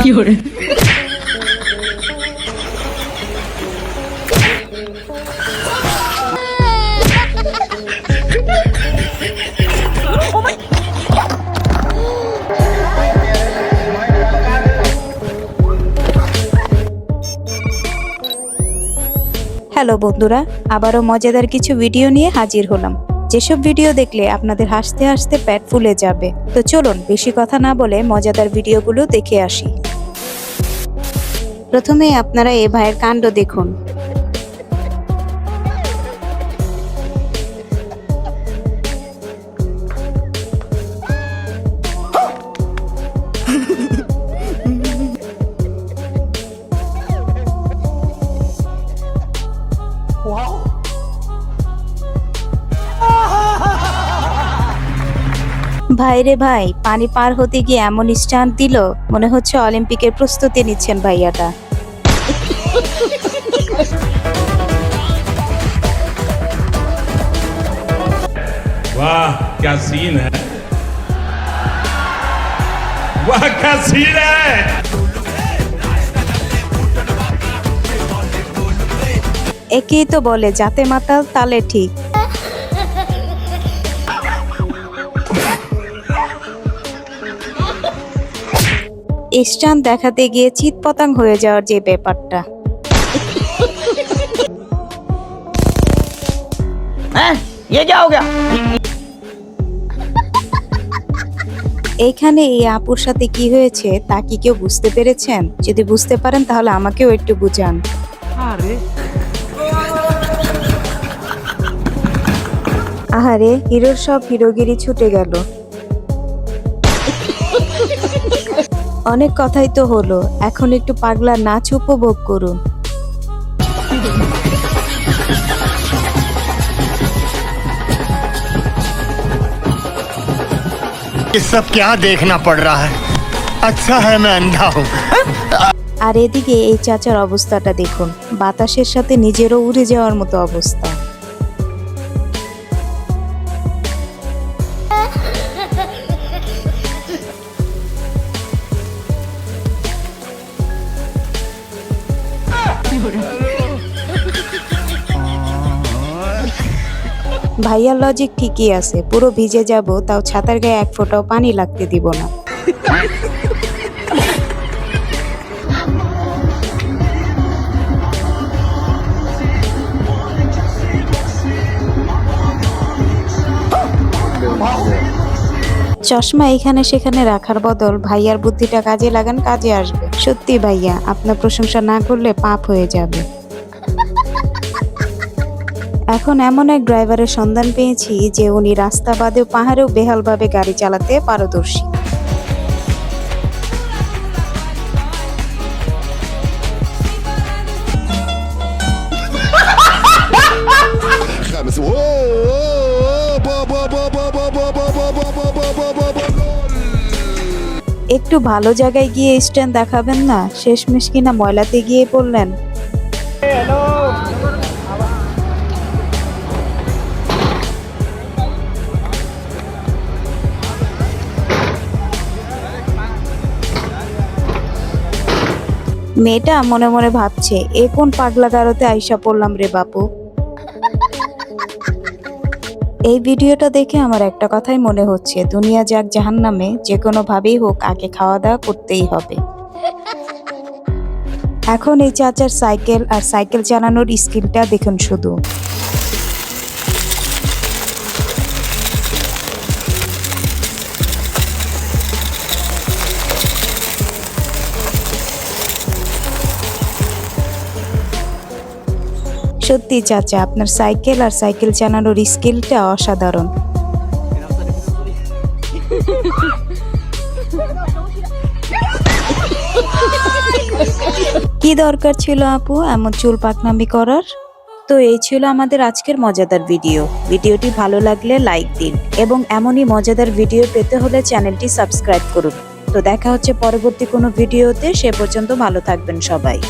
Hello বন্ধুরা, আবারও মজাদার কিছু ভিডিও নিয়ে হাজির হলাম। যেসব ভিডিও দেখলে আপনাদের হাসতে হাসতে পেট ফুলে যাবে। তো চলুন বেশি কথা না বলে মজাদার ভিডিওগুলো দেখে আসি। প্রথমে আপনারা এ ভাইয়ের কাণ্ড দেখুন। ভাই রে ভাই, পানি পার হতে গিয়ে এমন স্টান্ট দিল, মনে হচ্ছে অলিম্পিকের প্রস্তুতি নিচ্ছেন ভাইয়াটা। वाह क्या सीन है, वाह क्या सीन है। একেই তো বলে যাতে মাতাল তালে ঠিক। স্টান দেখাতে গিয়ে চিৎপতাং হয়ে যাওয়ার যে ব্যাপারটা, এইখানে এই আপুর সাথে কি হয়েছে তা কি কেউ বুঝতে পেরেছেন? যদি বুঝতে পারেন তাহলে আমাকেও একটু বুঝান। আহারে, হিরোর সব হিরোগিরি ছুটে গেল। অনেক কথাই তো হলো, এখন একটু পাগলা নাচ উপভোগ করুন। ये सब क्या देखना पड़ रहा है? अच्छा है मैं अंधा हूँ। আর এদিকে এই চাচার অবস্থাটা দেখুন, বাতাসের সাথে নিজেরও উড়ে যাওয়ার মতো অবস্থা। ভাইয়ার লজিক ঠিকই আছে, পুরো ভিজে যাব তাও ছাতার গায়ে এক ফোঁটাও পানি লাগতে দিব না। চশমা এখানে সেখানে রাখার বদল ভাইয়ার বুদ্ধিটা কাজে লাগান, কাজে আসবে। সত্যি ভাইয়া, আপনার প্রশংসা না করলে পাপ হয়ে যাবে। এখন এমন এক ড্রাইভারের সন্ধান পেয়েছি যে উনি রাস্তা বাদেও পাহাড়েও বেহালভাবে গাড়ি চালাতে পারদর্শী। একটু ভালো জায়গায় গিয়ে স্ট্যান্ড দেখাবেন না? শেষমেশ কিনা ময়লাতে গিয়ে পড়লেন। মেয়েটা মনে মনে ভাবছে, এ কোন পাগলা গারোতে আইসা পড়লাম রে বাপু। এই ভিডিওটা দেখে আমার একটা কথাই মনে হচ্ছে, দুনিয়া যাক জাহান্নামে, যে কোনো ভাবেই হোক আগে খাওয়া দাওয়া করতেই হবে। এখন এই চাচার সাইকেল আর সাইকেল চালানোর স্কিলটা দেখুন শুধু। সত্যি চাচা, আপনার সাইকেল আর সাইকেল চালানোর স্কিলটা অসাধারণ। কি দরকার ছিল আপু এমন চুল পাকনামি করার? তো এই ছিল আমাদের আজকের মজাদার ভিডিও। ভিডিওটি ভালো লাগলে লাইক দিন এবং এমনই মজাদার ভিডিও পেতে হলে চ্যানেলটি সাবস্ক্রাইব করুন। তো দেখা হচ্ছে পরবর্তী কোনো ভিডিওতে, সে পর্যন্ত ভালো থাকবেন সবাই।